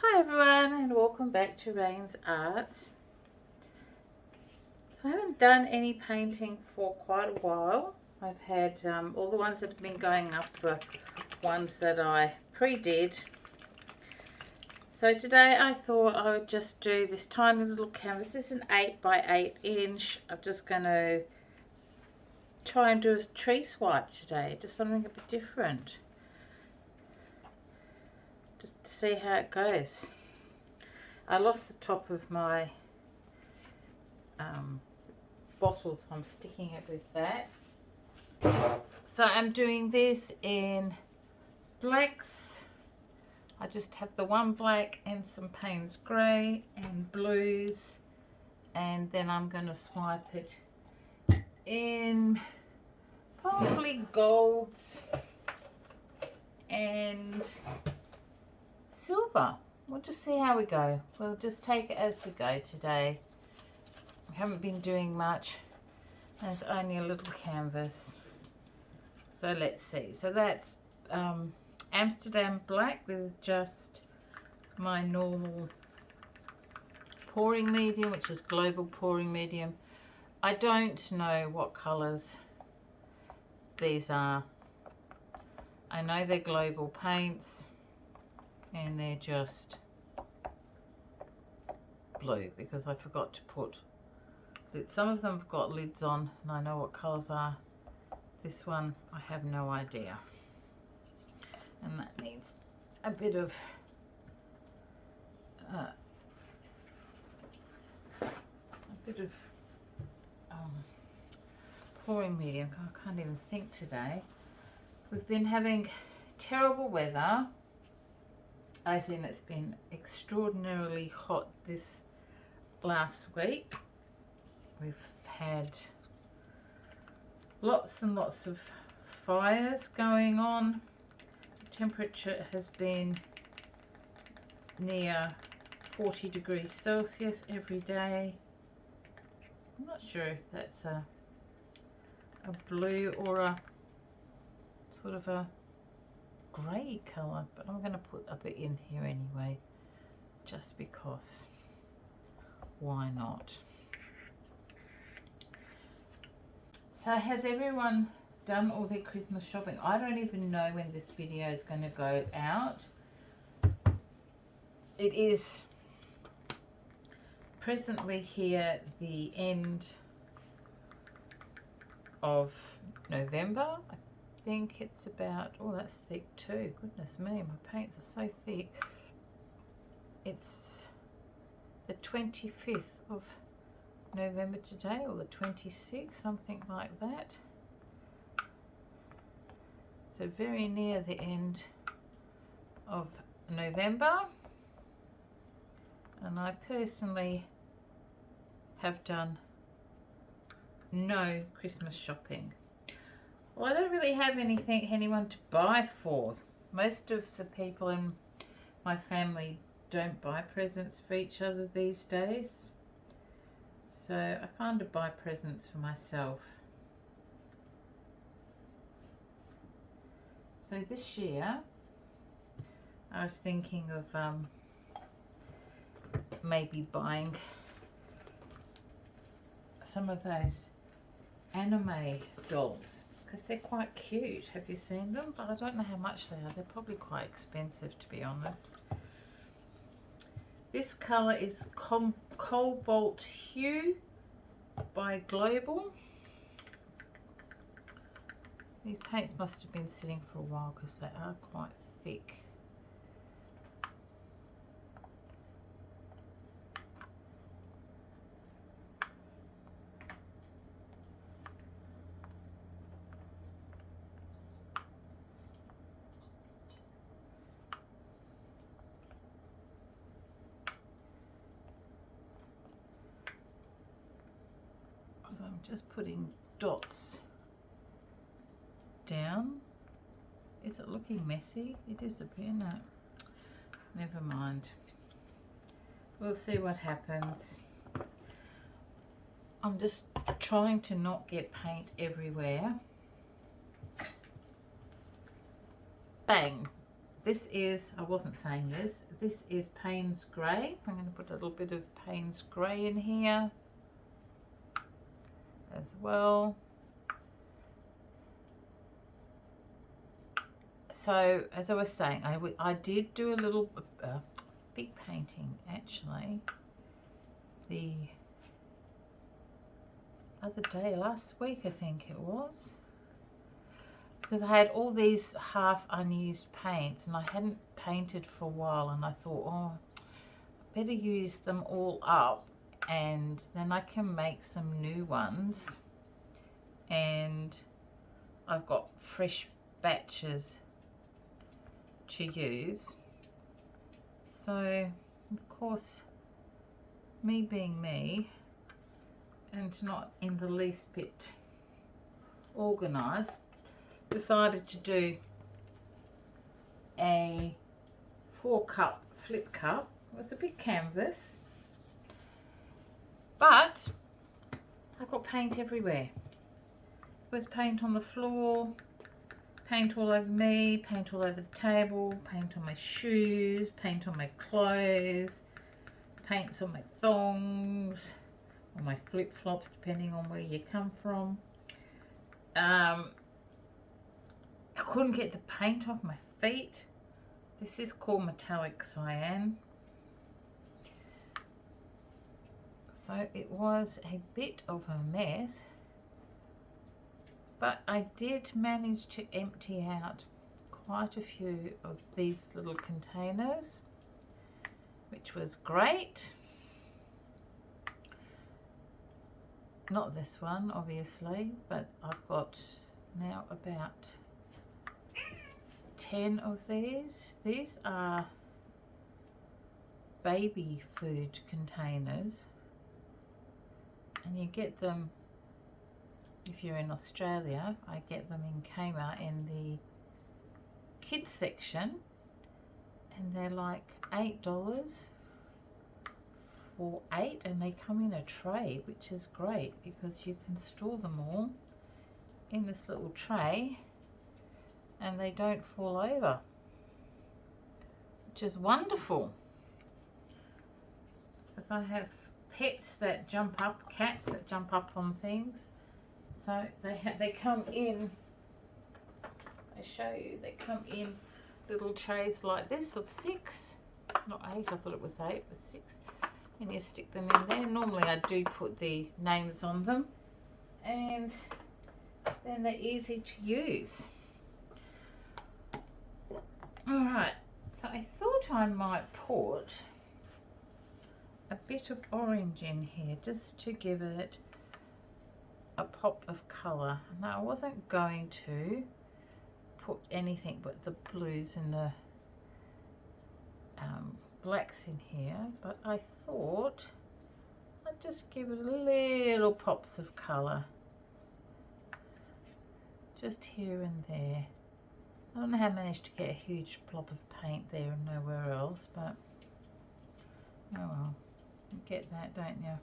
Hi everyone and welcome back to Rain's Art. So I haven't done any painting for quite a while. I've had all the ones that have been going up were ones that I pre-did. So today I thought I would just do this tiny little canvas. This is an 8 by 8 inch. I'm just going to try and do a tree swipe today, just something a bit different. Just to see how it goes. I lost the top of my bottles, so I'm sticking it with that. So I'm doing this in blacks. I just have the one black and some Payne's grey and blues, and then I'm going to swipe it in probably golds and silver. We'll just see how we go. We'll just take it as we go today. I haven't been doing much. There's only a little canvas. So let's see. So that's Amsterdam black with just my normal pouring medium, which is global pouring medium. I don't know what colours these are. I know they're global paints and they're just blue because I forgot to put that. Some of them have got lids on and I know what colours are. This one I have no idea, and that needs a bit of pouring medium. I can't even think today. We've been having terrible weather, as in it's been extraordinarily hot this last week. We've had lots and lots of fires going on. The temperature has been near 40 degrees Celsius every day. I'm not sure if that's a blue or a sort of a grey colour, but I'm going to put a bit in here anyway, just because. Why not? So has everyone done all their Christmas shopping? I don't even know when this video is going to go out. It is presently here the end of November. I think it's about, oh that's thick too, goodness me, my paints are so thick. It's the 25th of November today, or the 26th, something like that. So very near the end of November, and I personally have done no Christmas shopping. Well, I don't really have anyone to buy for. Most of the people in my family don't buy presents for each other these days. So I kind of buy presents for myself. So this year I was thinking of maybe buying some of those anime dolls because they're quite cute. Have you seen them? But I don't know how much they are. They're probably quite expensive, to be honest. This colour is Cobalt Hue by Global. These paints must have been sitting for a while because they are quite thick. So I'm just putting dots down. Is it looking messy? It is a bit, no. Never mind. We'll see what happens. I'm just trying to not get paint everywhere. Bang! this is, I wasn't saying this is Payne's Grey. I'm going to put a little bit of Payne's Grey in here as well. So as I was saying, I did do a little big painting actually the other day, last week I think it was, because I had all these half unused paints and I hadn't painted for a while, and I thought, oh, I better use them all up and then I can make some new ones, and I've got fresh batches to use. So of course, me being me and not in the least bit organized, decided to do a 4-cup flip cup. It was a big canvas, but I've got paint everywhere. There was paint on the floor, paint all over me, paint all over the table, paint on my shoes, paint on my clothes, paints on my thongs, on my flip-flops, depending on where you come from. I couldn't get the paint off my feet. This is called metallic cyan. So it was a bit of a mess, but I did manage to empty out quite a few of these little containers, which was great. Not this one obviously, but I've got now about 10 of these. These are baby food containers, and you get them if you're in Australia. I get them in Kmart in the kids section, and they're like $8 for 8, and they come in a tray, which is great because you can store them all in this little tray and they don't fall over, which is wonderful, because I have pets that jump up, cats that jump up on things. So they come in, I show you, they come in little trays like this of 6, not 8, I thought it was 8, but 6, and you stick them in there. Normally I do put the names on them, and then they're easy to use. Alright, so I thought I might put a bit of orange in here just to give it a pop of colour. Now I wasn't going to put anything but the blues and the blacks in here, but I thought I'd just give it a little pops of colour just here and there. I don't know how I managed to get a huge blob of paint there and nowhere else, but oh well, you get that, don't you?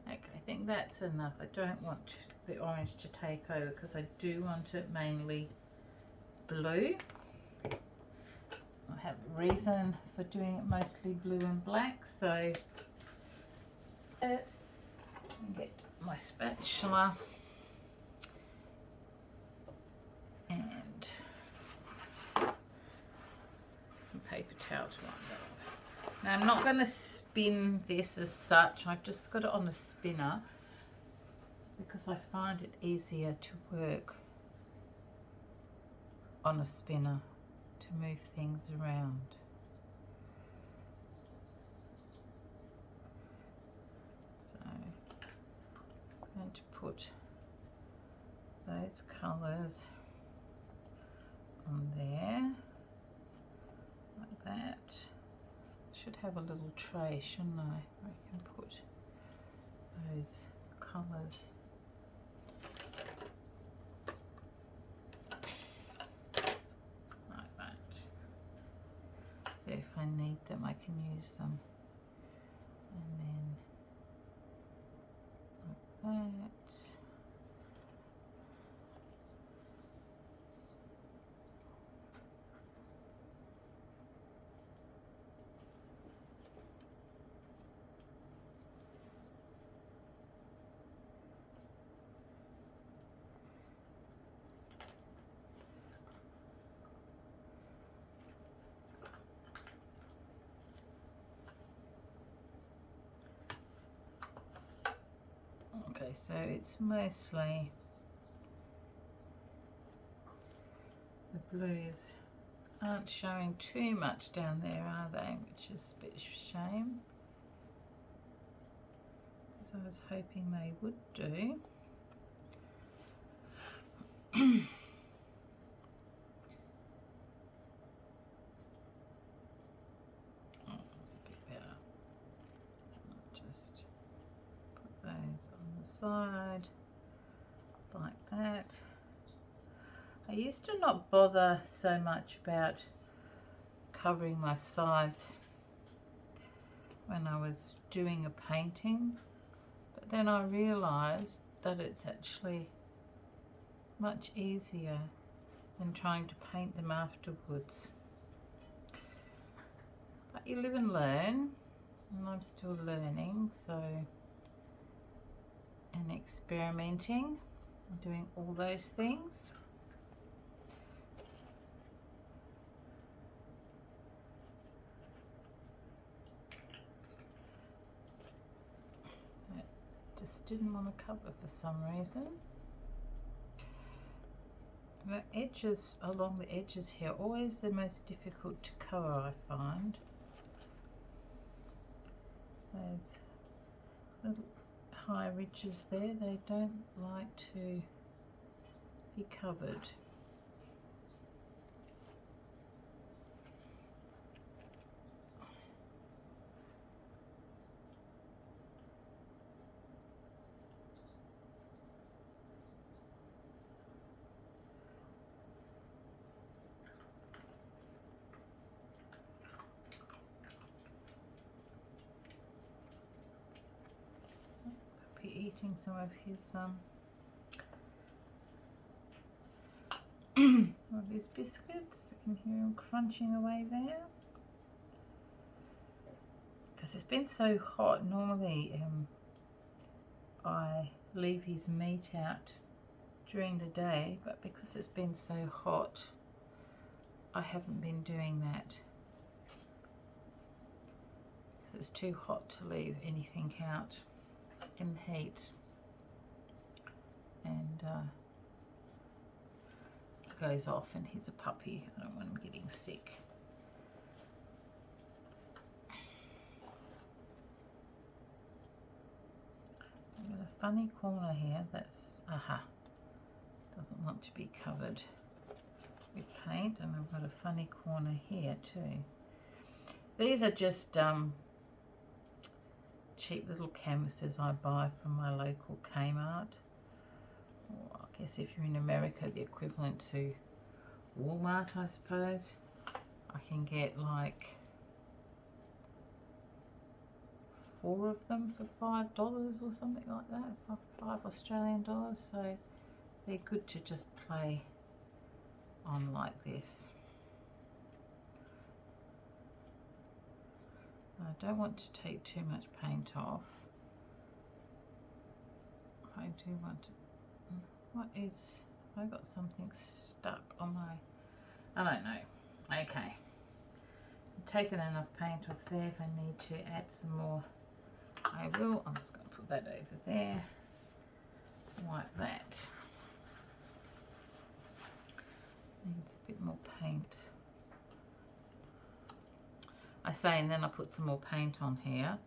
Okay, I think that's enough. I don't want the orange to take over because I do want it mainly blue. I have a reason for doing it mostly blue and black, so get my spatula and some paper towel to wipe that off. Now I'm not going to spin this as such, I've just got it on a spinner because I find it easier to work on a spinner to move things around. So I'm going to put those colours on there like that. Should have a little tray, shouldn't I? I can put those colours. Like that. I need them, I can use them. And then like that. Okay, so it's mostly the blues aren't showing too much down there, are they? Which is a bit of a shame, because I was hoping they would do. Oh, that's a bit better. Just put those on the side like that. I used to not bother so much about covering my sides when I was doing a painting, but then I realized that it's actually much easier than trying to paint them afterwards. But you live and learn, and I'm still learning, so, and experimenting and doing all those things. I just didn't want to cover for some reason. The edges, along the edges here, always the most difficult to cover, I find. Those little high ridges there, they don't like to be covered. Eating some of his of his biscuits. I can hear him crunching away there. Because it's been so hot, normally I leave his meat out during the day, but because it's been so hot, I haven't been doing that. Because it's too hot to leave anything out in the heat, and it goes off, and he's a puppy. I don't want him getting sick. I've got a funny corner here that's doesn't want to be covered with paint, and I've got a funny corner here too. These are just cheap little canvases I buy from my local Kmart, or I guess if you're in America, the equivalent to Walmart, I suppose. I can get like 4 of them for $5 or something like that, 5 Australian dollars, so they're good to just play on like this. I don't want to take too much paint off. I do want to, what is, have I got something stuck on my, I don't know. Okay, I've taken enough paint off there. If I need to add some more, I will. I'm just going to put that over there like that. Needs a bit more paint. I say, and then I put some more paint on here.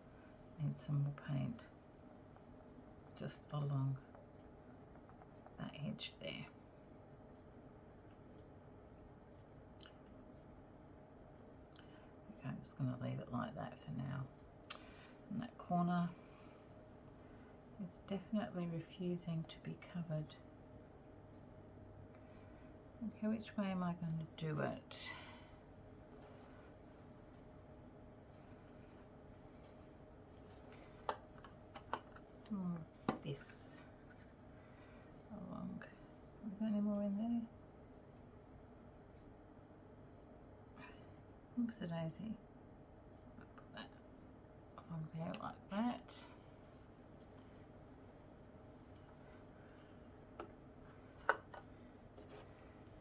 Need some more paint just along that edge there. Okay, I'm just going to leave it like that for now. And that corner is definitely refusing to be covered. Okay, which way am I going to do it? some more of this along. Have we got any more in there? Oopsie daisy. Put that on there like that.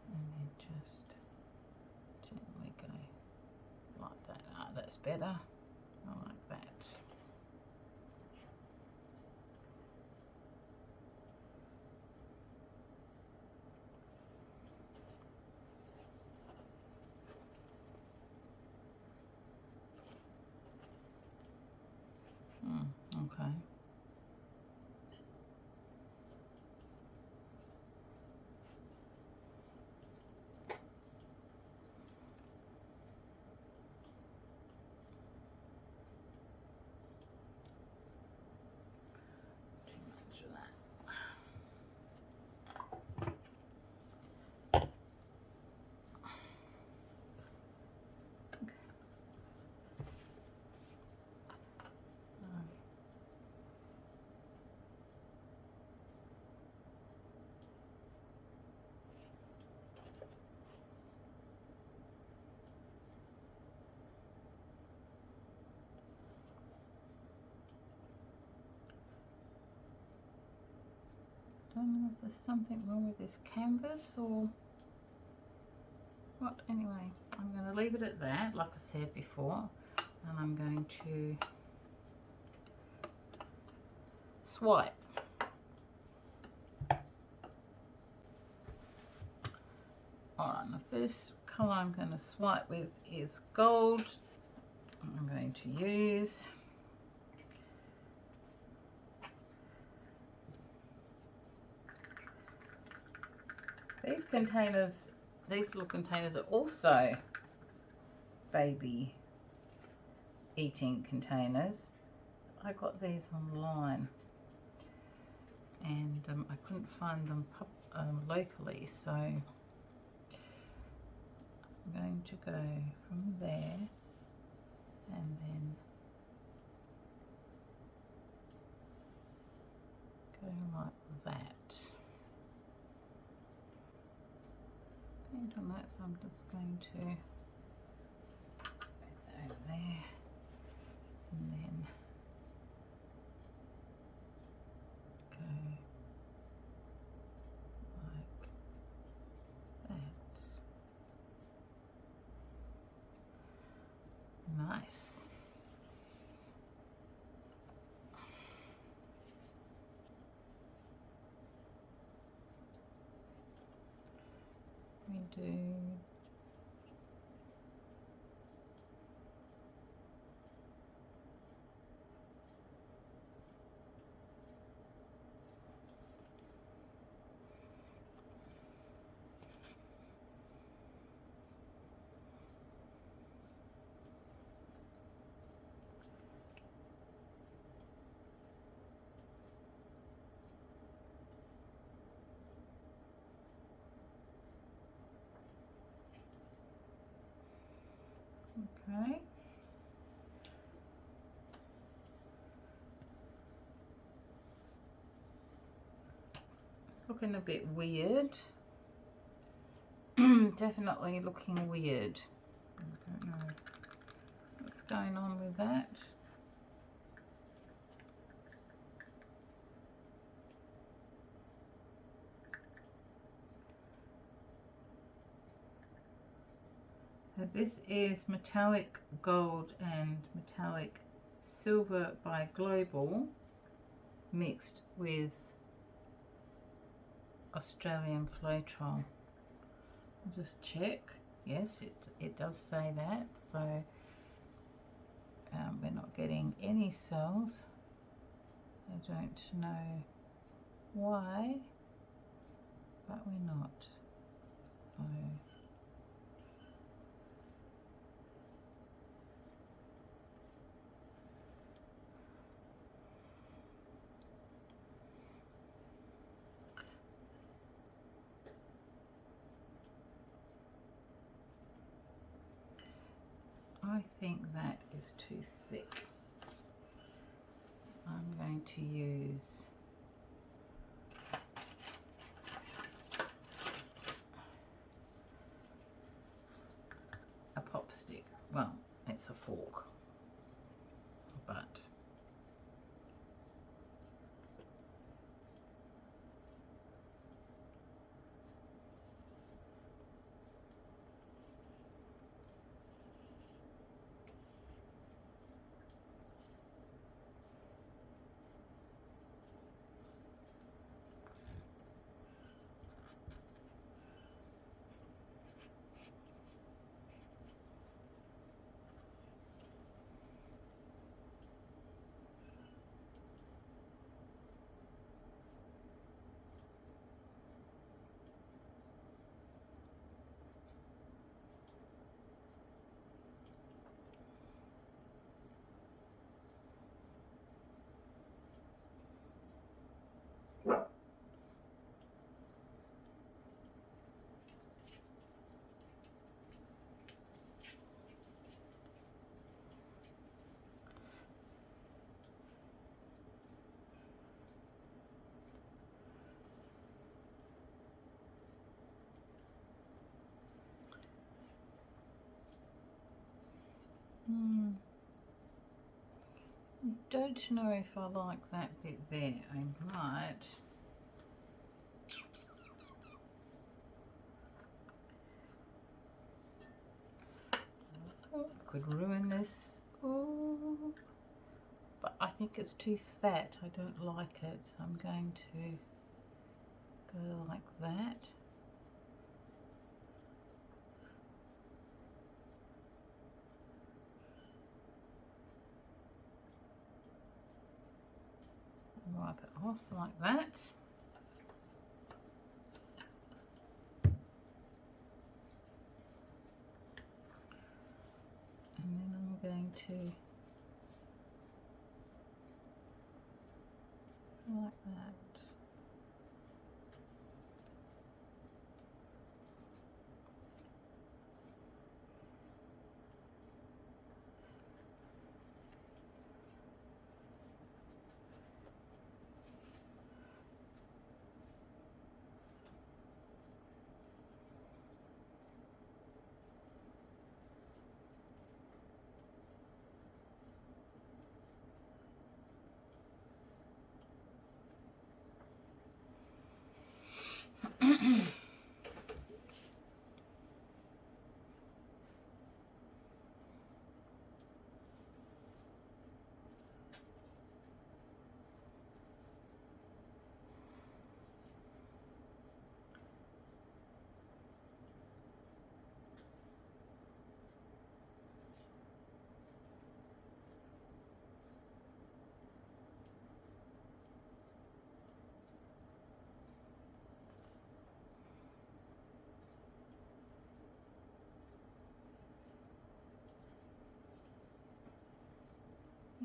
And then just gently go like that. Ah, that's better. I like that. Okay. Too much of that. I don't know if there's something wrong with this canvas or what. Anyway, I'm going to leave it at that, like I said before, and I'm going to swipe. Alright, the first colour I'm going to swipe with is gold. I'm going to use these containers. These little containers are also baby eating containers. I got these online and I couldn't find them locally, so I'm going to go from there and then go like that. Paint on that, so I'm just going to put that over there and then go like that. Nice. We do okay. It's looking a bit weird. Definitely looking weird. I don't know what's going on with that. This is metallic gold and metallic silver by Global mixed with Australian Floetrol. I'll just check. Yes, it does say that. So we're not getting any cells. I don't know why, but we're not. So I think that is too thick. I'm going to use a pop stick. Well, it's a fork, but don't know if I like that bit there. I might. Oh, I could ruin this. Oh, but I think it's too fat. I don't like it. So I'm going to go like that. Wipe it off like that. And then I'm going to like that.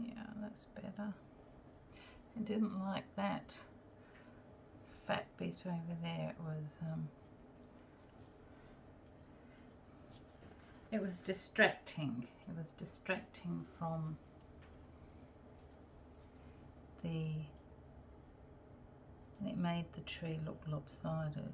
Yeah, that's better. I didn't like that fat bit over there. It was distracting. It was distracting from and it made the tree look lopsided.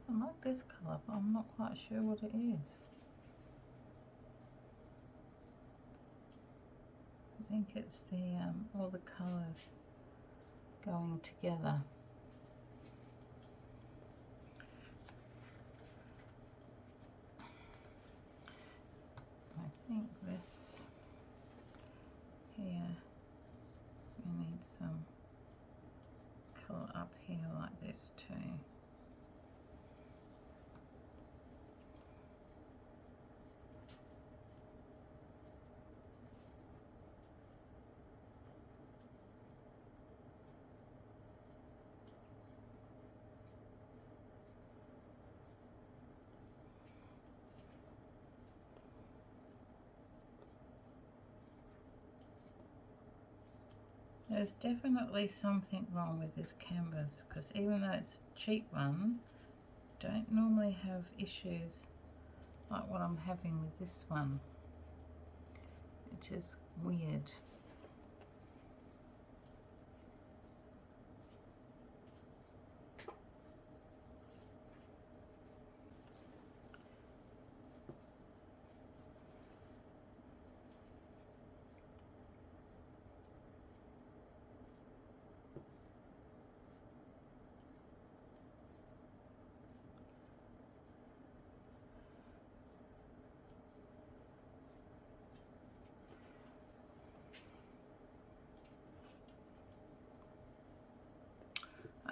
I like this colour, but I'm not quite sure what it is. I think it's the all the colours going together. I think this here, we need some colour up here like this too. there's definitely something wrong with this canvas, because even though it's a cheap one, don't normally have issues like what I'm having with this one, which is weird.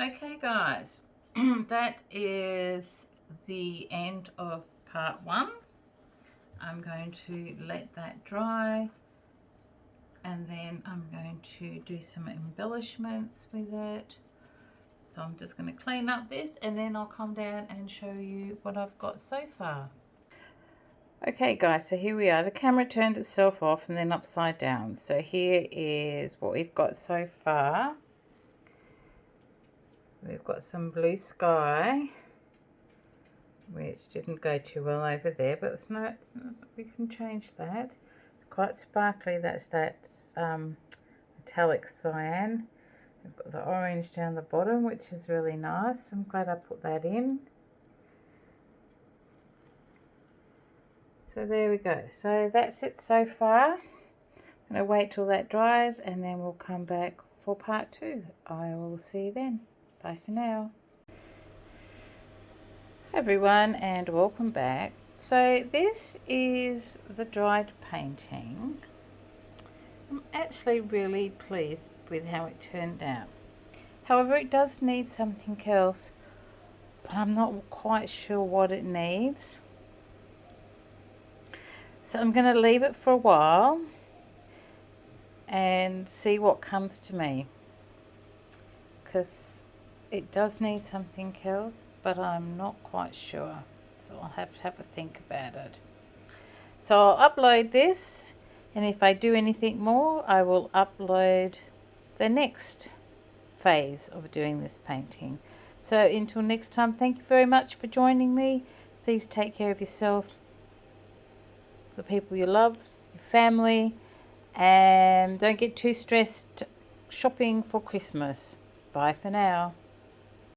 Okay guys, that is the end of part 1. I'm going to let that dry, and then I'm going to do some embellishments with it. So I'm just going to clean up this, and then I'll come down and show you what I've got so far. Okay guys, so here we are. The camera turned itself off and then upside down. So here is what we've got so far. We've got some blue sky, which didn't go too well over there, but it's not, we can change that. It's quite sparkly. That's that metallic cyan. We've got the orange down the bottom, which is really nice. I'm glad I put that in. So there we go. So that's it so far. I'm going to wait till that dries, and then we'll come back for part 2. I will see you then. Bye for now. Hi everyone, and welcome back. So this is the dried painting. I'm actually really pleased with how it turned out. However, it does need something else, but I'm not quite sure what it needs. So I'm going to leave it for a while and see what comes to me, because it does need something else, but I'm not quite sure. So I'll have to have a think about it. So I'll upload this, and if I do anything more, I will upload the next phase of doing this painting. So until next time, thank you very much for joining me. Please take care of yourself, the people you love, your family, and don't get too stressed shopping for Christmas. Bye for now.